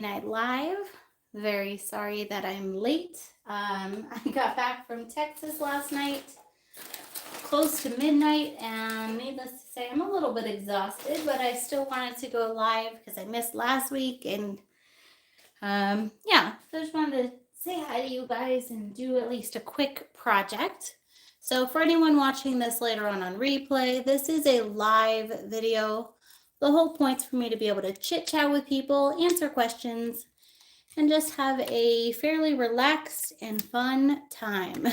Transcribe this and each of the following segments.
Night Live. Very sorry that I'm late. I got back from Texas last night, close to midnight, and needless to say, I'm a little bit exhausted, but I still wanted to go live because I missed last week. And yeah, so I just wanted to say hi to you guys and do at least a quick project. So for anyone watching this later on replay, this is a live video. The whole point's for me to be able to chit chat with people, answer questions, and just have a fairly relaxed and fun time.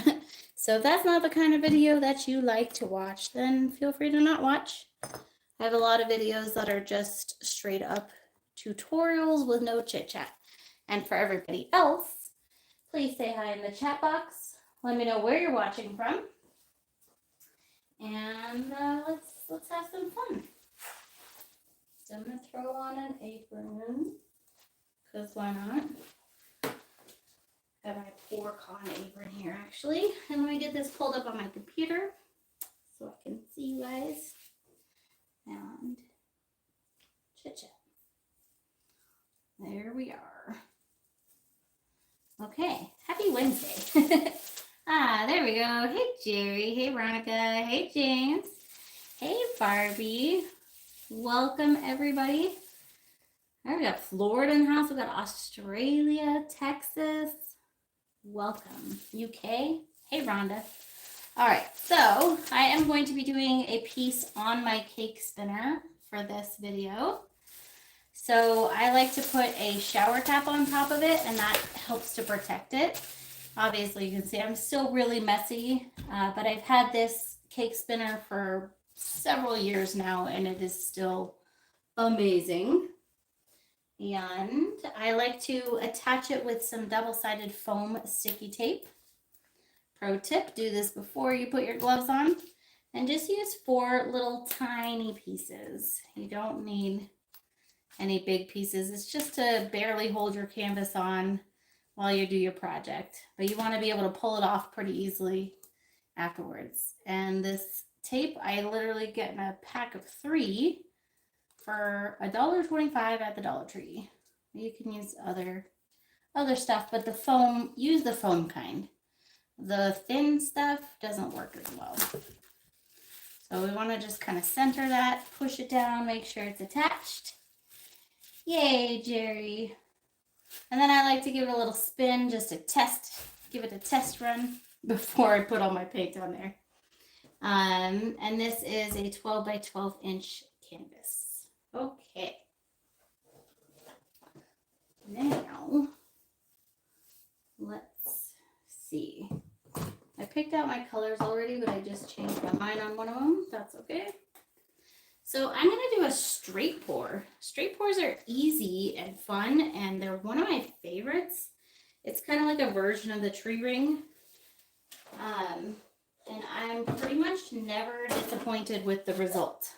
So if that's not the kind of video that you like to watch, then feel free to not watch. I have a lot of videos that are just straight up tutorials with no chit chat. And for everybody else, please say hi in the chat box. Let me know where you're watching from. And let's have some fun. So I'm gonna throw on an apron, because why not? Got my poor cotton apron here actually. And let me get this pulled up on my computer so I can see you guys and chit chat. There we are. Okay, happy Wednesday. There we go. Hey Jerry, hey Veronica, hey James, hey Barbie. Welcome everybody. All right, we got Florida in the house, we got Australia, Texas. Welcome. UK, hey Rhonda. All right, so I am going to be doing a piece on my cake spinner for this video. So I like to put a shower cap on top of it, and that helps to protect it. Obviously, you can see I'm still really messy, but I've had this cake spinner for several years now, and it is still amazing. And I like to attach it with some double-sided foam sticky tape. Pro tip, do this before you put your gloves on, and just use 4 little tiny pieces. You don't need any big pieces. It's just to barely hold your canvas on while you do your project, but you want to be able to pull it off pretty easily afterwards. And this tape I literally get in a pack of 3 for $1.25 at the Dollar Tree. You can use other stuff, but the foam, use the foam kind. The thin stuff doesn't work as well. So we want to just kind of center that, push it down, make sure it's attached. Yay, Jerry. And then I like to give it a little spin just to test, give it a test run before I put all my paint on there. And this is a 12 by 12 inch canvas. Okay. Now, let's see. I picked out my colors already, but I just changed my mind on one of them. That's okay. So I'm going to do a straight pour. Straight pours are easy and fun, and they're one of my favorites. It's kind of like a version of the tree ring. And I'm pretty much never disappointed with the result.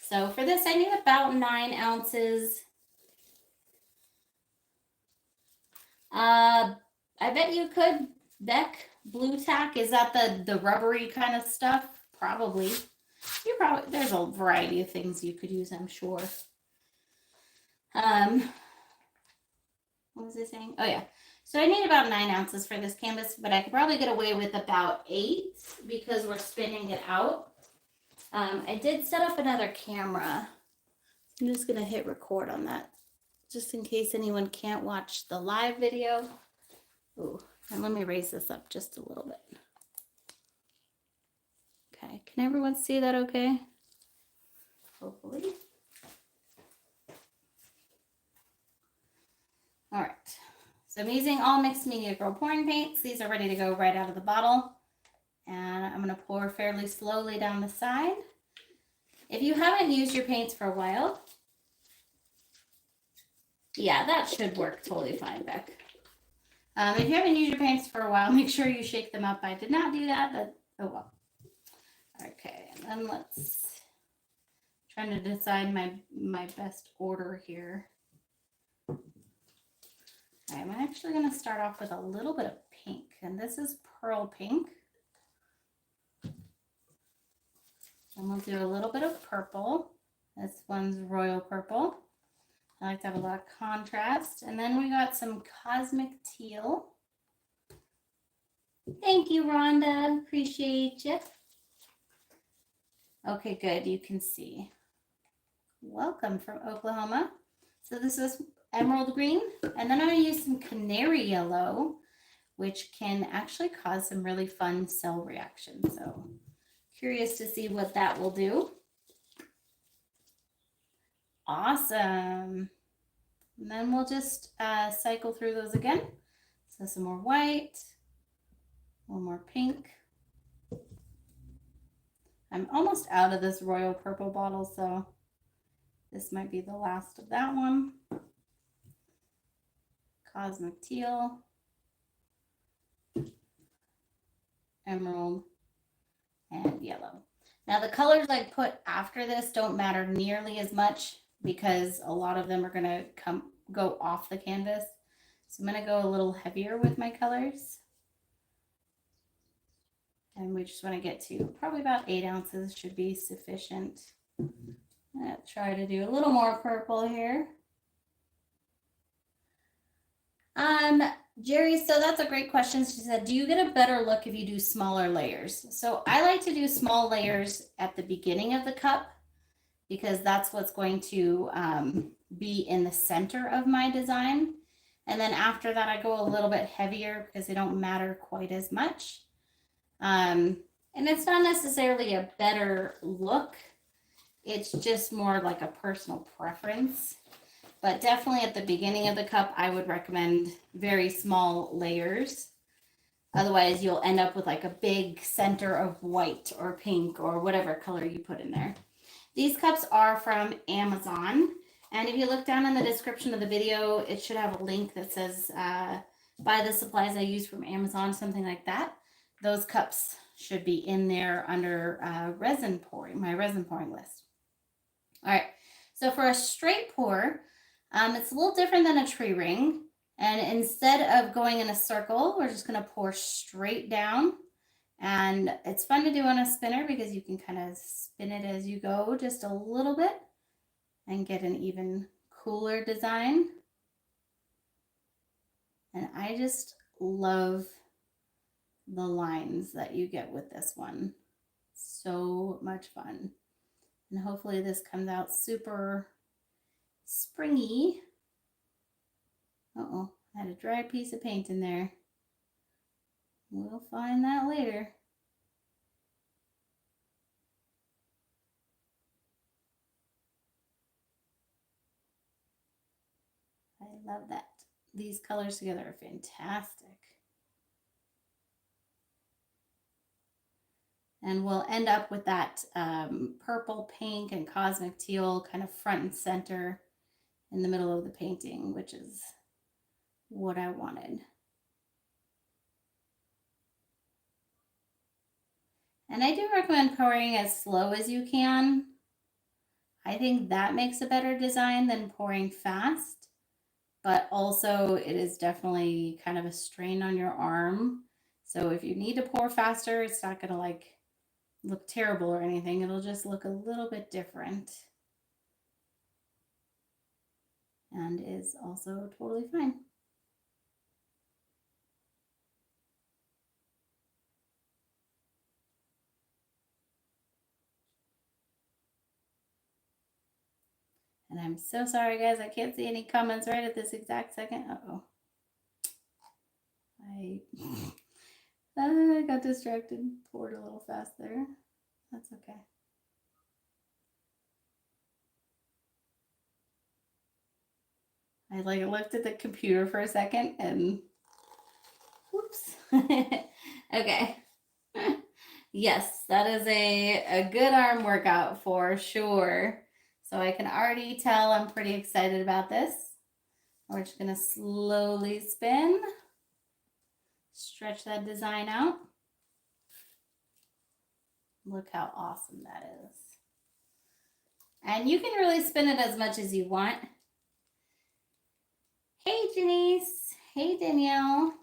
So for this, I need about 9 ounces. I bet you could Beck Blue Tack. Is that the rubbery kind of stuff? Probably. There's a variety of things you could use, I'm sure. What was I saying? Oh yeah. So I need about 9 ounces for this canvas, but I could probably get away with about 8 because we're spinning it out. I did set up another camera. I'm just gonna hit record on that, just in case anyone can't watch the live video. Ooh, and let me raise this up just a little bit. Okay, can everyone see that okay? Hopefully. All right, so I'm using all mixed media girl pouring paints. These are ready to go right out of the bottle. And I'm gonna pour fairly slowly down the side. If you haven't used your paints for a while, yeah, that should work totally fine, Beck. If you haven't used your paints for a while, make sure you shake them up. I did not do that, but oh well. Okay, and then let's trying to decide my best order here. I'm actually going to start off with a little bit of pink, and this is pearl pink. And we'll do a little bit of purple. This one's royal purple. I like to have a lot of contrast. And then we got some cosmic teal. Thank you, Rhonda. Appreciate you. Okay, good. You can see. Welcome from Oklahoma. So this is emerald green. And then I'm going to use some canary yellow, which can actually cause some really fun cell reactions. So curious to see what that will do. Awesome. And then we'll just cycle through those again. So some more white, one more pink. I'm almost out of this royal purple bottle, so this might be the last of that one. Cosmic teal, emerald, and yellow. Now the colors I put after this don't matter nearly as much because a lot of them are going to go off the canvas. So I'm going to go a little heavier with my colors. And we just want to get to probably about 8 ounces should be sufficient. I'll try to do a little more purple here. Jerry, so that's a great question. She said, do you get a better look if you do smaller layers? So I like to do small layers at the beginning of the cup because that's what's going to be in the center of my design. And then after that, I go a little bit heavier because they don't matter quite as much. And it's not necessarily a better look. It's just more like a personal preference. But definitely at the beginning of the cup, I would recommend very small layers. Otherwise, you'll end up with like a big center of white or pink or whatever color you put in there. These cups are from Amazon. And if you look down in the description of the video, it should have a link that says buy the supplies I use from Amazon, something like that. Those cups should be in there under resin pouring, my resin pouring list. All right, so for a straight pour, it's a little different than a tree ring. And instead of going in a circle, we're just going to pour straight down. And it's fun to do on a spinner because you can kind of spin it as you go just a little bit and get an even cooler design. And I just love the lines that you get with this one. So much fun. And hopefully this comes out super springy. Uh-oh, I had a dry piece of paint in there. We'll find that later. I love that. These colors together are fantastic. And we'll end up with that purple, pink, and cosmic teal kind of front and center in the middle of the painting, which is what I wanted. And I do recommend pouring as slow as you can. I think that makes a better design than pouring fast, but also it is definitely kind of a strain on your arm. So if you need to pour faster, it's not going to like look terrible or anything. It'll just look a little bit different and is also totally fine. And I'm so sorry, guys. I can't see any comments right at this exact second. Uh-oh. I got distracted. Poured a little fast there. That's okay. I like looked at the computer for a second and whoops. Okay. Yes, that is a good arm workout for sure. So I can already tell I'm pretty excited about this. We're just going to slowly spin. Stretch that design out. Look how awesome that is. And you can really spin it as much as you want. Hey, Janice. Hey, Danielle.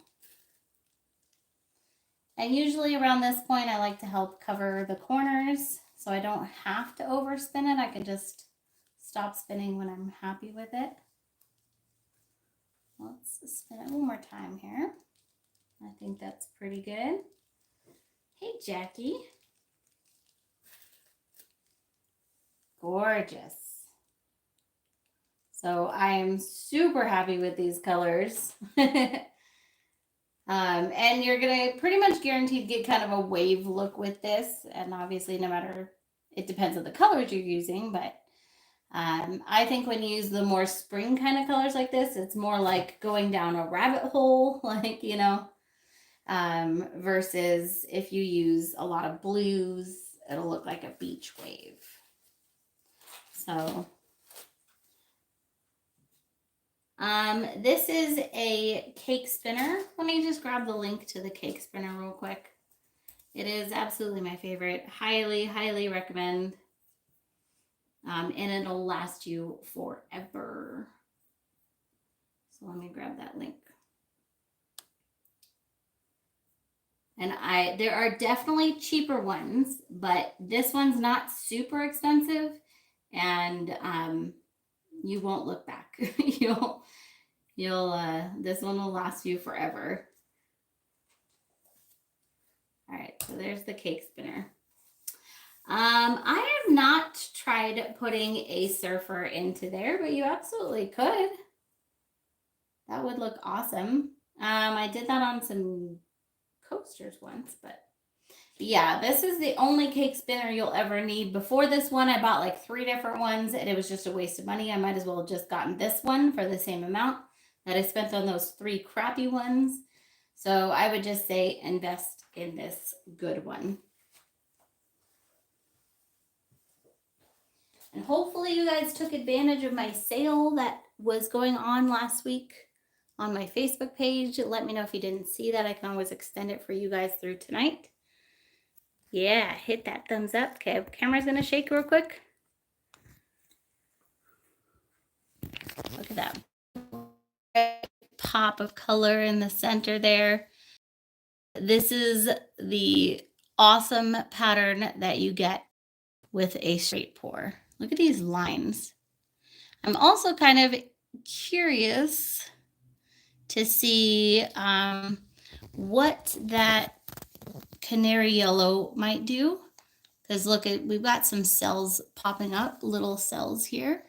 And usually around this point, I like to help cover the corners so I don't have to overspin it. I can just stop spinning when I'm happy with it. Let's spin it one more time here. I think that's pretty good. Hey, Jackie. Gorgeous. So I am super happy with these colors. And you're going to pretty much guaranteed get kind of a wave look with this. And obviously no matter, it depends on the colors you're using, but I think when you use the more spring kind of colors like this, it's more like going down a rabbit hole, like, you know, versus if you use a lot of blues, it'll look like a beach wave. So this is a cake spinner. Let me just grab the link to the cake spinner real quick. It is absolutely my favorite. Highly, highly recommend. And it'll last you forever. So let me grab that link. And there are definitely cheaper ones, but this one's not super expensive, and you won't look back. This one will last you forever. All right, so there's the cake spinner. I have not tried putting a surfer into there, but you absolutely could. That would look awesome. I did that on some coasters once, but yeah, this is the only cake spinner you'll ever need. Before this one, I bought like 3 different ones, and it was just a waste of money. I might as well have just gotten this one for the same amount that I spent on those 3 crappy ones. So I would just say invest in this good one. And hopefully you guys took advantage of my sale that was going on last week on my Facebook page. Let me know if you didn't see that. I can always extend it for you guys through tonight. Yeah, hit that thumbs up. Okay, camera's gonna shake real quick. Look at that pop of color in the center there. This is the awesome pattern that you get with a straight pour. Look at these lines. I'm also kind of curious to see what that canary yellow might do. Because look, we've got some cells popping up, little cells here.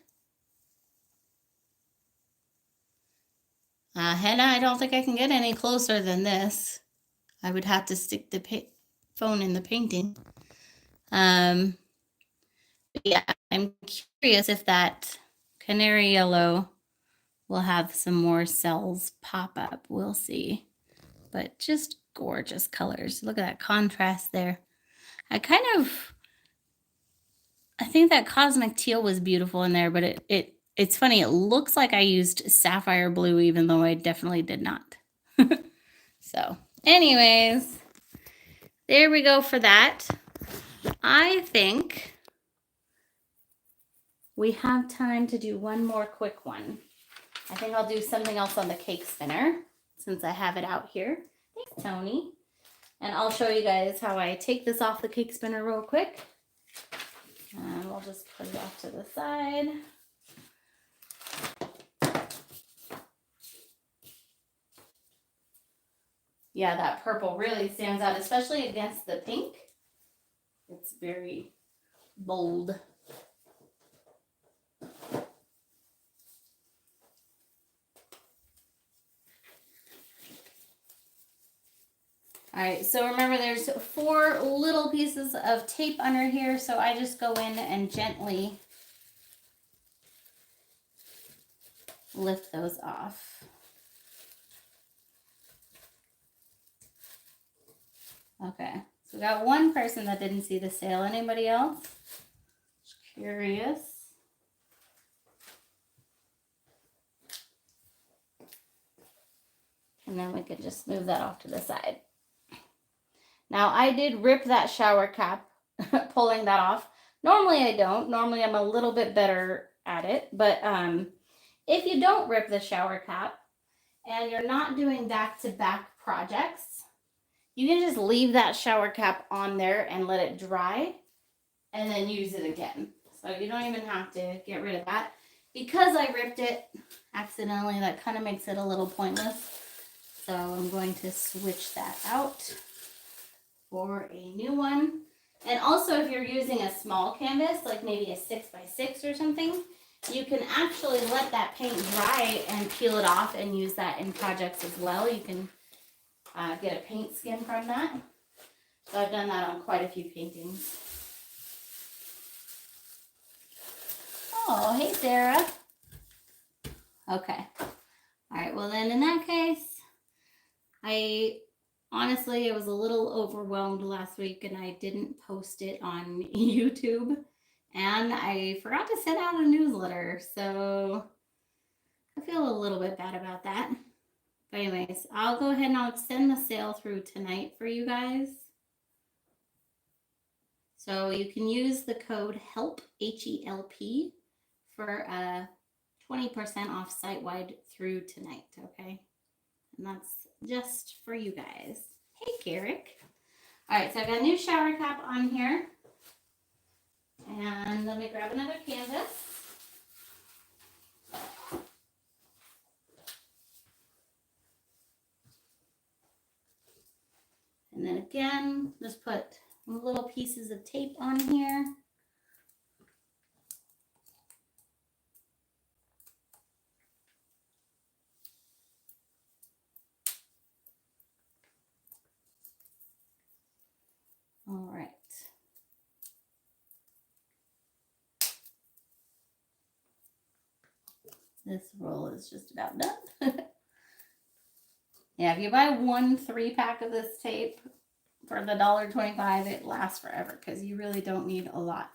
Henna, I don't think I can get any closer than this. I would have to stick the phone in the painting. Yeah, I'm curious if that canary yellow will have some more cells pop up. We'll see. But just gorgeous colors. Look at that contrast there. I think that cosmic teal was beautiful in there, but it's funny. It looks like I used sapphire blue, even though I definitely did not. So anyways, there we go for that. I think we have time to do one more quick one. I think I'll do something else on the cake spinner since I have it out here. Thanks, Tony. And I'll show you guys how I take this off the cake spinner real quick. And we'll just put it off to the side. Yeah, that purple really stands out, especially against the pink. It's very bold. All right, so remember there's 4 little pieces of tape under here, so I just go in and gently lift those off. Okay, so we got one person that didn't see the sale. Anybody else? Just curious. And then we could just move that off to the side. Now, I did rip that shower cap, pulling that off. Normally, I don't. Normally, I'm a little bit better at it. But if you don't rip the shower cap and you're not doing back-to-back projects, you can just leave that shower cap on there and let it dry and then use it again. So you don't even have to get rid of that. because I ripped it accidentally, that kind of makes it a little pointless. So I'm going to switch that out for a new one. And also, if you're using a small canvas, like maybe a 6x6 or something, you can actually let that paint dry and peel it off and use that in projects as well. You can get a paint skin from that. So I've done that on quite a few paintings. Oh, hey, Sarah. Okay. All right, well then in that case, I was a little overwhelmed last week and I didn't post it on YouTube. And I forgot to send out a newsletter, so I feel a little bit bad about that. But anyways, I'll go ahead and I'll extend the sale through tonight for you guys. So you can use the code HELP, H-E-L-P, for 20% off site-wide through tonight, okay? And that's just for you guys. Hey, Garrick. All right, so I've got a new shower cap on here. And let me grab another canvas. And then again, just put little pieces of tape on here. All right. This roll is just about done. Yeah, if you buy one 3-pack of this tape for the $1.25, it lasts forever because you really don't need a lot.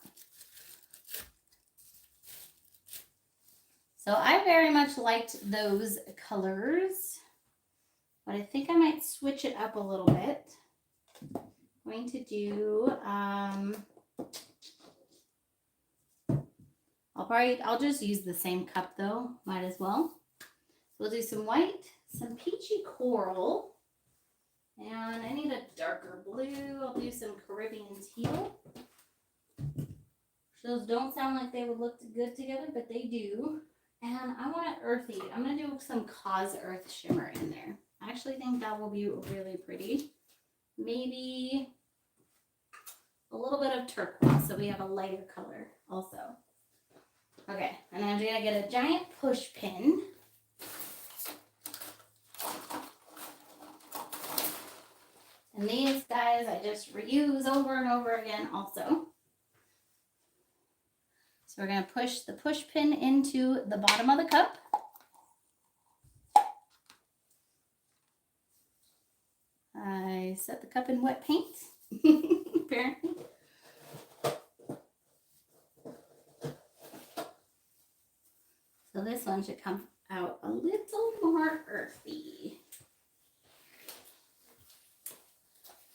So I very much liked those colors, but I think I might switch it up a little bit. I'm going to do, I'll just use the same cup though, might as well. So we'll do some white, some peachy coral, and I need a darker blue. I'll do some Caribbean teal. Those don't sound like they would look good together, but they do. And I want it earthy. I'm going to do some Cause Earth shimmer in there. I actually think that will be really pretty. Maybe a little bit of turquoise so we have a lighter color also. Okay, and I'm going to get a giant push pin. And these guys I just reuse over and over again also. So we're going to push the push pin into the bottom of the cup. I set the cup in wet paint, apparently. So this one should come out a little more earthy.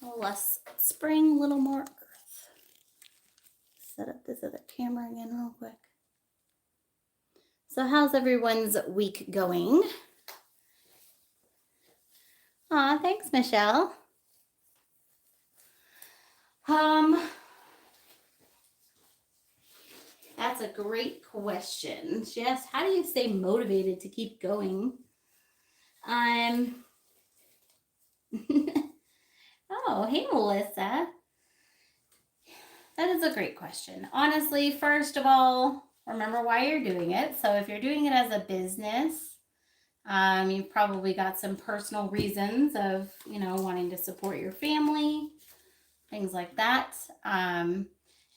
A little less spring, a little more earth. Set up this other camera again real quick. So how's everyone's week going? Aw, thanks, Michelle. That's a great question. She asked, how do you stay motivated to keep going? Oh, hey, Melissa. That is a great question. Honestly, first of all, remember why you're doing it. So if you're doing it as a business, you've probably got some personal reasons of, wanting to support your family, things like that.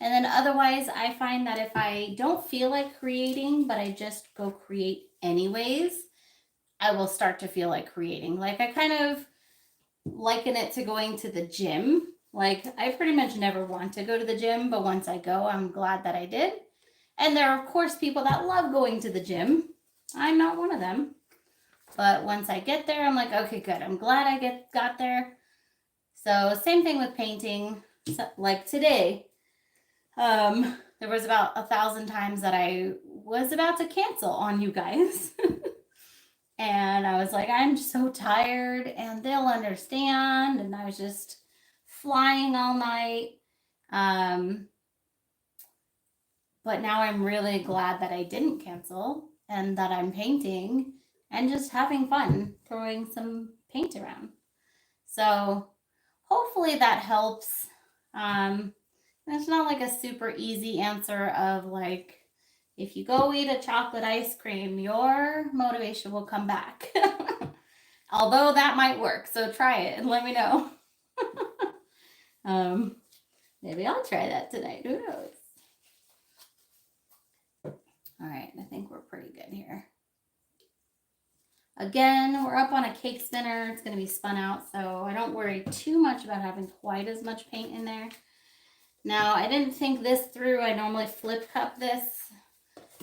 And then otherwise, I find that if I don't feel like creating, but I just go create anyways, I will start to feel like creating. Like I kind of liken it to going to the gym. Like I pretty much never want to go to the gym, but once I go, I'm glad that I did. And there are of course people that love going to the gym. I'm not one of them. But once I get there, I'm like, okay, good. I'm glad I got there. So same thing with painting. So, like today, there was about 1,000 times that I was about to cancel on you guys. And I was like, I'm so tired and they'll understand. And I was just flying all night. But now I'm really glad that I didn't cancel and that I'm painting and just having fun throwing some paint around. So hopefully that helps. It's not like a super easy answer of like, if you go eat a chocolate ice cream, your motivation will come back. Although that might work. So try it and let me know. Maybe I'll try that tonight. Who knows? All right, I think we're pretty good here. Again, we're up on a cake spinner. It's going to be spun out, so I don't worry too much about having quite as much paint in there. Now, I didn't think this through. I normally flip cup this.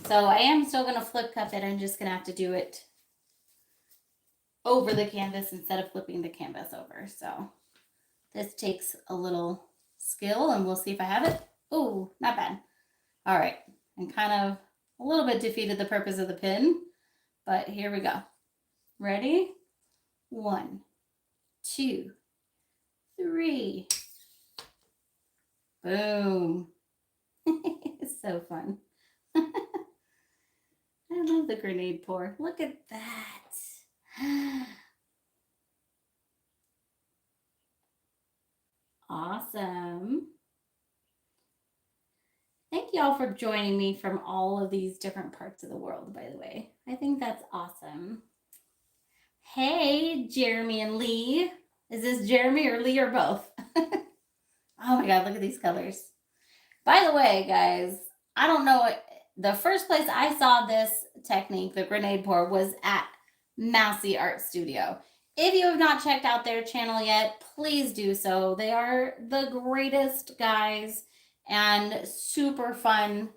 So I am still going to flip cup it. I'm just going to have to do it over the canvas instead of flipping the canvas over. So this takes a little skill, and we'll see if I have it. Oh, not bad. All right. And kind of a little bit defeated the purpose of the pin, but here we go. Ready? 1, 2, 3. Boom. It's so fun. I love the grenade pour. Look at that. Awesome. Thank you all for joining me from all of these different parts of the world, by the way. I think that's awesome. Hey, Jeremy and Lee. Is this Jeremy or Lee or both? Oh my God, look at these colors. By the way, guys, I don't know. The first place I saw this technique, the grenade pour, was at Mousy Art Studio. If you have not checked out their channel yet, please do so. They are the greatest guys and super fun.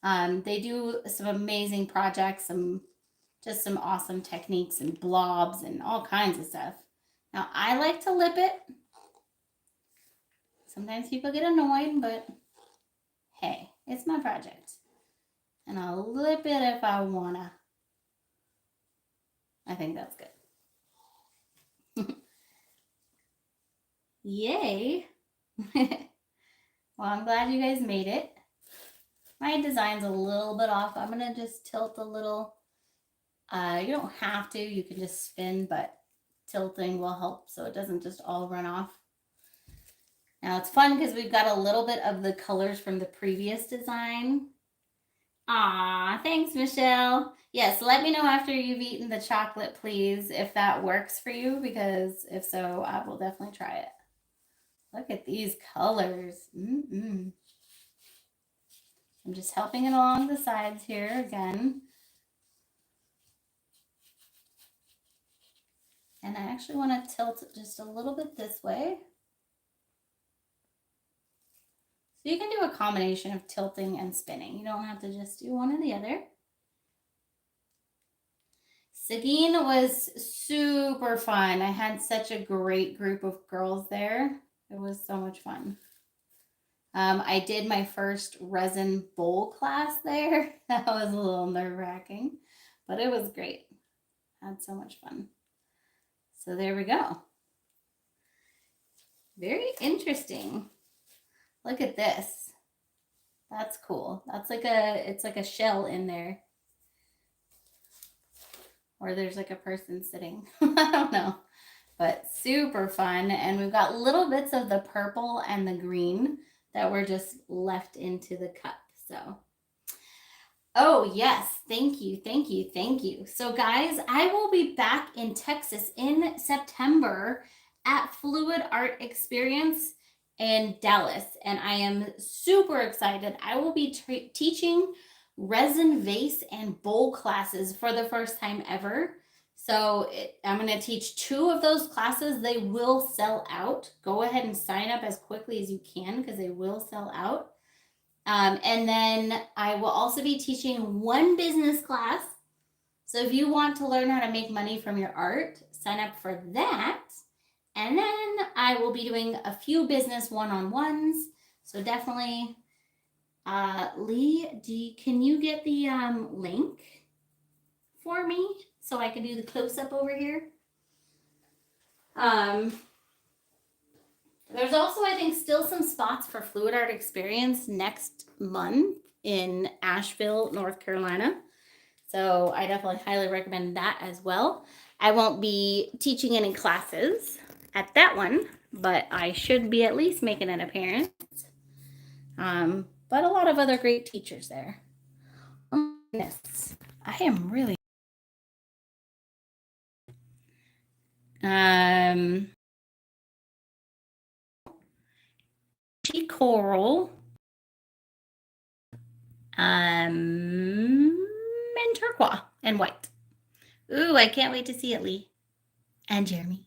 They do some amazing projects, just some awesome techniques and blobs and all kinds of stuff. Now, I like to lip it. Sometimes people get annoyed, but hey, it's my project. And I'll lip it if I wanna. I think that's good. Yay. Well, I'm glad you guys made it. My design's a little bit off. I'm gonna just tilt a little. You don't have to, you can just spin, but tilting will help so it doesn't just all run off. Now it's fun because we've got a little bit of the colors from the previous design. Aw, thanks, Michelle. Yes, let me know after you've eaten the chocolate, please, if that works for you, because if so, I will definitely try it. Look at these colors. I'm just helping it along the sides here again. And I actually want to tilt it just a little bit this way. So you can do a combination of tilting and spinning. You don't have to just do one or the other. Seguin was super fun. I had such a great group of girls there. It was so much fun. I did my first resin bowl class there. That was a little nerve-wracking, but it was great. I had so much fun. So there we go. Very interesting. Look at this. That's cool. That's like it's like a shell in there. Or there's like a person sitting. I don't know. But super fun. And we've got little bits of the purple and the green that were just left into the cup. So, oh yes, thank you, thank you, thank you. So guys, I will be back in Texas in September at Fluid Art Experience in Dallas, and I am super excited. I will be teaching resin vase and bowl classes for the first time ever. So I'm going to teach 2 of those classes. They will sell out. Go ahead and sign up as quickly as you can because they will sell out. And then I will also be teaching 1 business class. So if you want to learn how to make money from your art, sign up for that. And then I will be doing a few business one-on-ones. So definitely, Lee, can you get the link for me so I can do the close-up over here? There's also, I think, still some spots for Fluid Art Experience next month. in Asheville, North Carolina. So I definitely highly recommend that as well. I won't be teaching any classes at that one, but I should be at least making an appearance. But a lot of other great teachers there. Oh my goodness, I am really coral, and turquoise and white. Ooh, I can't wait to see it, Lee and Jeremy.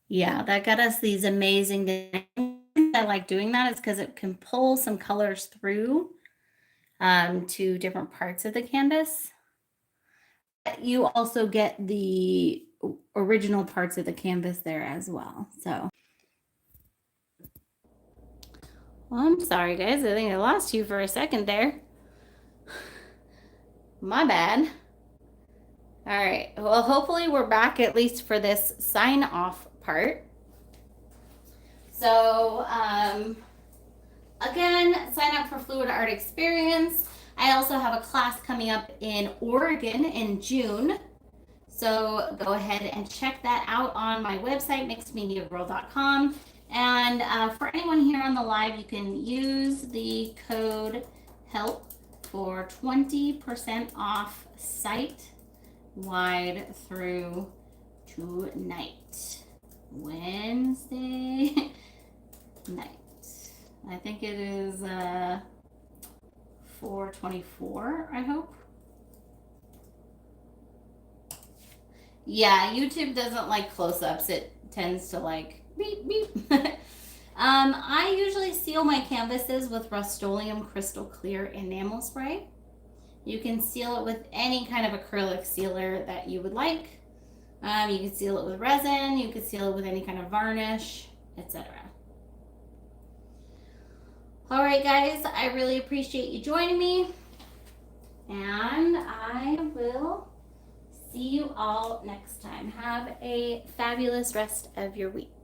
Yeah, that got us these amazing designs. I like doing that is because it can pull some colors through to different parts of the canvas. You also get the original parts of the canvas there as well. So, well, I'm sorry, guys. I think I lost you for a second there. My bad. All right. Well, hopefully we're back at least for this sign off part. So, again, sign up for Fluid Art Experience. I also have a class coming up in Oregon in June. So go ahead and check that out on my website, mixedmediaworld.com. And for anyone here on the live, you can use the code HELP for 20% off site-wide through tonight, Wednesday night. I think it is 4/24, I hope. Yeah, YouTube doesn't like close-ups. It tends to like beep beep. I usually seal my canvases with Rust-Oleum Crystal Clear enamel spray. You can seal it with any kind of acrylic sealer that you would like. You can seal it with resin. You can seal it with any kind of varnish, etc. All right, guys, I really appreciate you joining me, and I will see you all next time. Have a fabulous rest of your week.